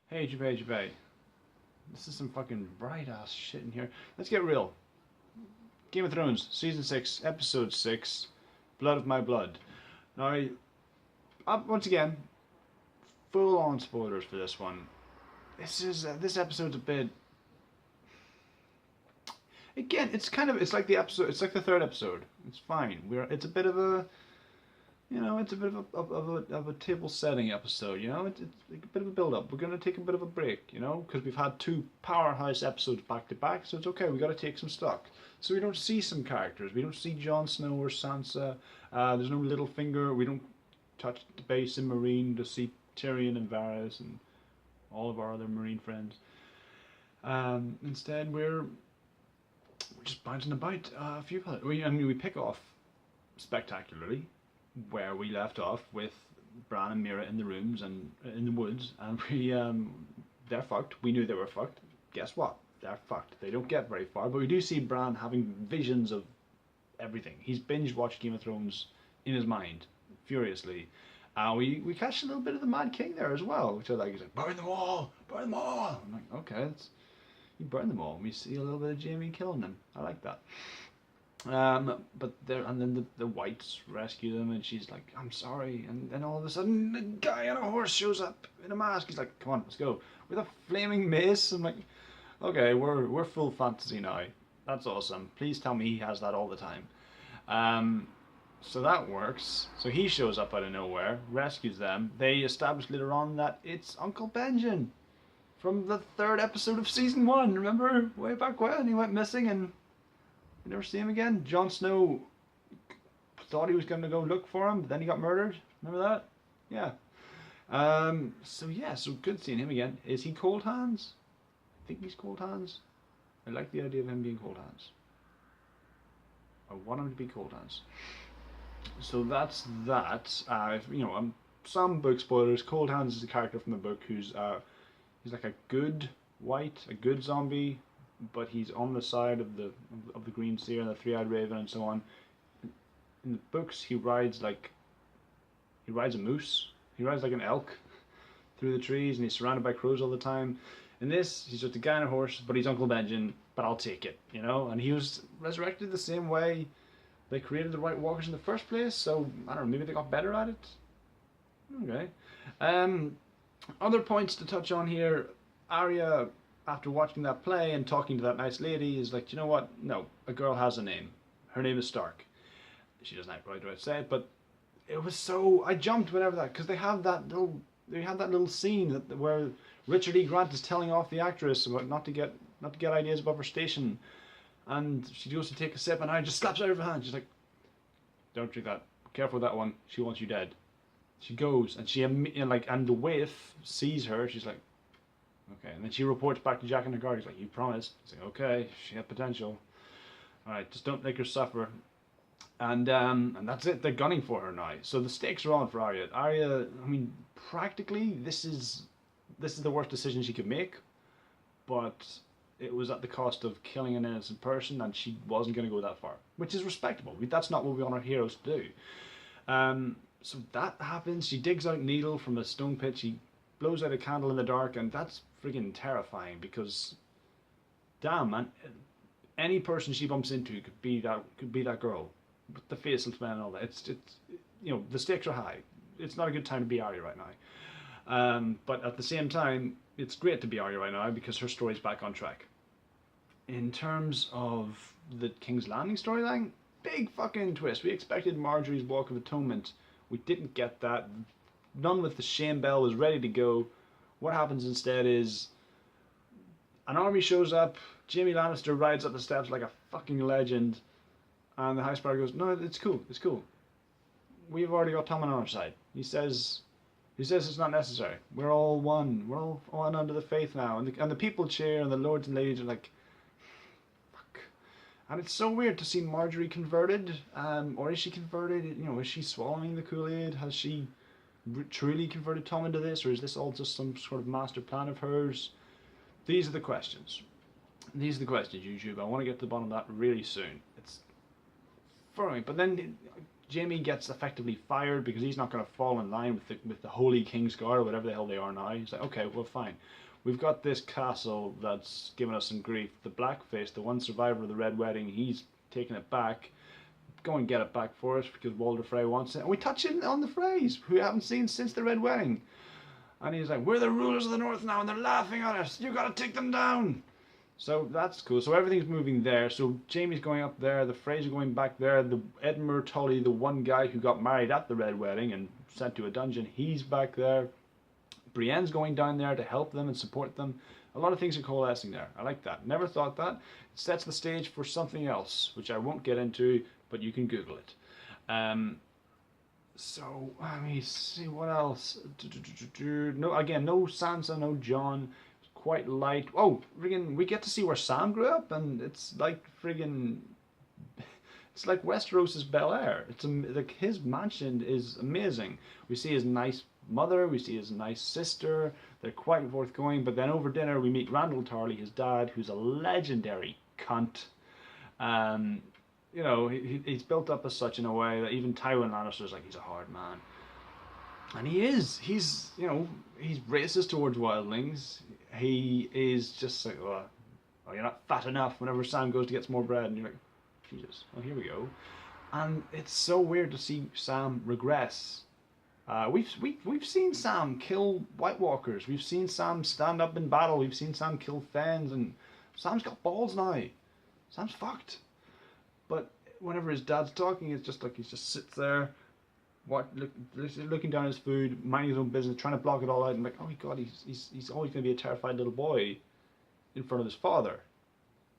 Hey, Jabay. This is some fucking bright ass shit in here. Let's get real. Game of Thrones, Season 6, Episode 6, Blood of My Blood. Now, once again, full on spoilers for this one. This episode's a bit. Again, it's like the episode. It's like the third episode. It's fine. It's a bit of a. It's a bit of a table setting episode. It's like a bit of a build up. We're gonna take a bit of a break. Because we've had two powerhouse episodes back to back, so it's okay. We got to take some stock. So we don't see some characters. We don't see Jon Snow or Sansa. There's no Littlefinger. We don't touch the base in Marine to see Tyrion and Varys and all of our other Marine friends. Instead, we're just bouncing about a few. We pick off spectacularly where we left off with Bran and Mira in the rooms and in the woods, and they're fucked. We knew they were fucked. Guess what? They're fucked. They don't get very far, but we do see Bran having visions of everything. He's binge watched Game of Thrones in his mind furiously. We catch a little bit of the Mad King there as well, which I like. He's like, burn them all, burn them all. I'm like, okay, you burn them all. We see a little bit of Jaime killing them. I like that. But there, and then the whites rescue them, and she's like, "I'm sorry." And then all of a sudden, a guy on a horse shows up in a mask. He's like, "Come on, let's go!" With a flaming mace. I'm like, "Okay, we're full fantasy now. That's awesome. Please tell me he has that all the time." So that works. So he shows up out of nowhere, rescues them. They establish later on that it's Uncle Benjen from the third episode of season 1. Remember, way back when he went missing and we never see him again. Jon Snow thought he was going to go look for him, but then he got murdered. Remember that? Yeah. So good seeing him again. Is he Cold Hands? I think he's Cold Hands. I like the idea of him being Cold Hands. I want him to be Cold Hands. So that's that. Some book spoilers. Cold Hands is a character from the book who's he's like a good white, a good zombie, but he's on the side of the Green Seer and the Three-Eyed Raven and so on. In the books, he rides a moose. He rides like an elk through the trees, and he's surrounded by crows all the time. In this, he's just a guy on a horse, but he's Uncle Benjen. But I'll take it, And he was resurrected the same way they created the White Walkers in the first place. So I don't know, maybe they got better at it. Okay. Other points to touch on here. Arya, after watching that play and talking to that nice lady, is like, you know what? No, a girl has a name. Her name is Stark. She doesn't have right to say it, but it was so. I jumped whenever that, because they have that little scene where Richard E. Grant is telling off the actress about not to get ideas above her station, and she goes to take a sip, and I just slaps out of her hand. She's like, "Don't drink that. Careful with that one. She wants you dead." She goes, and and the waif sees her. She's like, okay, and then she reports back to Jack and the guard. He's like, "You promised." He's like, "Okay, she had potential. All right, just don't make her suffer." And that's it. They're gunning for her now. So the stakes are on for Arya. Arya, I mean, practically, this is the worst decision she could make, but it was at the cost of killing an innocent person, and she wasn't going to go that far, which is respectable. That's not what we want our heroes to do. So that happens. She digs out Needle from a stone pit. She blows out a candle in the dark, and that's friggin' terrifying because, damn man, any person she bumps into could be that girl with the facial man and all that. It's the stakes are high. It's not a good time to be Arya right now. But at the same time, it's great to be Arya right now because her story's back on track. In terms of the King's Landing storyline, big fucking twist. We expected Marjorie's Walk of Atonement. We didn't get that. None with the shame bell was ready to go. What happens instead is an army shows up. Jaime Lannister rides up the steps like a fucking legend, and the High Sparrow goes, "No, it's cool. It's cool. We've already got Tommen on our side." He says it's not necessary. We're all one. We're all one under the faith now, and the people cheer, and the lords and ladies are like, "Fuck." And it's so weird to see Marjorie converted, or is she converted? Is she swallowing the Kool-Aid? Has she truly converted Tom into this, or is this all just some sort of master plan of hers? These are the questions. These are the questions, YouTube. I want to get to the bottom of that really soon. It's furrowing. But then Jaime gets effectively fired because he's not going to fall in line with the Holy Kingsguard or whatever the hell they are now. He's like, okay, well, fine. We've got this castle that's given us some grief. The Blackface, the one survivor of the Red Wedding, he's taking it back. Go and get it back for us because Walder Frey wants it. And we touch in on the Freys, who we haven't seen since the Red Wedding. And he's like, we're the rulers of the North now, and they're laughing at us. You got to take them down. So that's cool. So everything's moving there. So Jaime's going up there. The Freys are going back there. The Edmure Tully, the one guy who got married at the Red Wedding and sent to a dungeon, he's back there. Brienne's going down there to help them and support them. A lot of things are coalescing there. I like that. Never thought that. It sets the stage for something else, which I won't get into, but you can Google it. So let me see what else. No, again, no Sansa, no Jon. Quite light. Oh, friggin', we get to see where Sam grew up, and it's like friggin', it's like Westeros's Bel Air. It's like his mansion is amazing. We see his nice mother, we see his nice sister. They're quite forthgoing. But then over dinner we meet Randall Tarly, his dad, who's a legendary cunt. You know, he's built up as such in a way that even Tywin Lannister's like, he's a hard man. And he is. He's, you know, he's racist towards wildlings. He is just like, oh, you're not fat enough whenever Sam goes to get some more bread. And you're like, Jesus, well, here we go. And it's so weird to see Sam regress. We've seen Sam kill White Walkers. We've seen Sam stand up in battle. We've seen Sam kill Thanes. And Sam's got balls now. Sam's fucked. But whenever his dad's talking, it's just like he just sits there, looking down at his food, minding his own business, trying to block it all out, and like, oh my god, he's always going to be a terrified little boy in front of his father.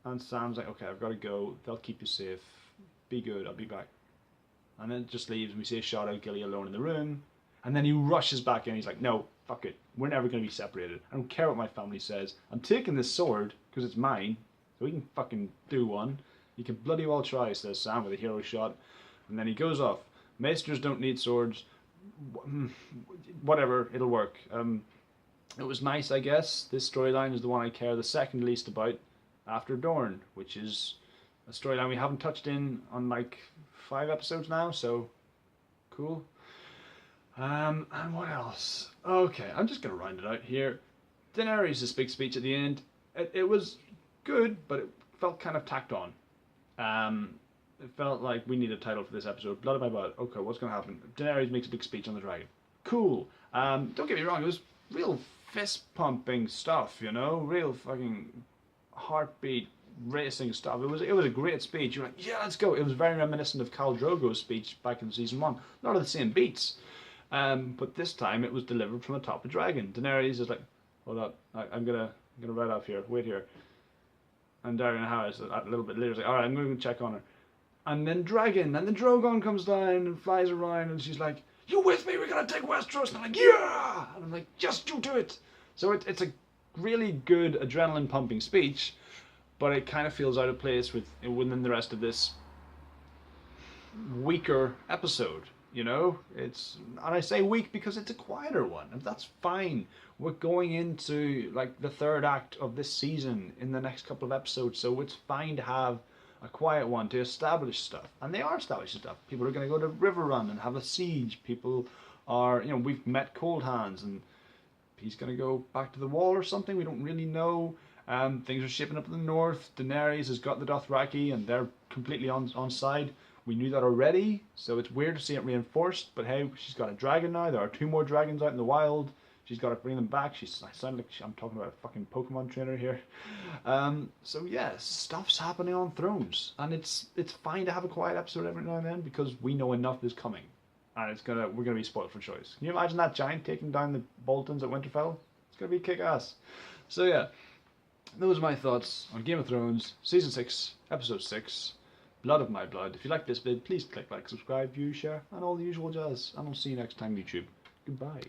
And Sam's like, okay, I've got to go. They'll keep you safe. Be good. I'll be back. And then it just leaves, and we see a shot of Gilly alone in the room. And then he rushes back in. He's like, no, fuck it. We're never going to be separated. I don't care what my family says. I'm taking this sword because it's mine, so we can fucking do one. You can bloody well try, says Sam with a hero shot. And then he goes off. Maesters don't need swords. Whatever, it'll work. It was nice, I guess. This storyline is the one I care the second least about after Dorne, which is a storyline we haven't touched in on like 5 episodes now, so cool. And what else? Okay, I'm just going to round it out here. Daenerys' big speech at the end. It was good, but it felt kind of tacked on. It felt like we need a title for this episode. Blood of my blood. Okay, what's going to happen? Daenerys makes a big speech on the dragon. Cool. Don't get me wrong, it was real fist-pumping stuff, you know? Real fucking heartbeat racing stuff. It was a great speech. You're like, yeah, let's go. It was very reminiscent of Khal Drogo's speech back in season 1. A lot of the same beats. But this time it was delivered from atop a dragon. Daenerys is like, hold up, I'm gonna ride off here. Wait here. And Darion Harris a little bit later is like, alright, I'm going to check on her. And then Dragon, and then Drogon comes down and flies around, and she's like, you with me? We're going to take Westeros. And I'm like, yeah! And I'm like, just you do it. So it's a really good adrenaline pumping speech, but it kind of feels out of place within the rest of this weaker episode. You know, and I say weak because it's a quieter one, and that's fine. We're going into like the 3rd act of this season in the next couple of episodes, so it's fine to have a quiet one to establish stuff, and they are establishing stuff. People are going to go to Riverrun and have a siege. People are, you know, we've met Cold Hands, and he's going to go back to the Wall or something. We don't really know. Things are shaping up in the north. Daenerys has got the Dothraki, and they're completely on side. We knew that already, so it's weird to see it reinforced, but hey, she's got a dragon now. There are 2 more dragons out in the wild. She's got to bring them back. I sound like I'm talking about a fucking Pokemon trainer here. So yeah, stuff's happening on Thrones, and it's fine to have a quiet episode every now and then because we know enough is coming, and we're gonna be spoiled for choice. Can you imagine that giant taking down the Boltons at Winterfell? It's gonna be kick-ass. So yeah, those are my thoughts on Game of Thrones, Season 6, Episode 6. Blood of my blood. If you like this vid, please click like, subscribe, view, share, and all the usual jazz. And I'll see you next time, YouTube. Goodbye.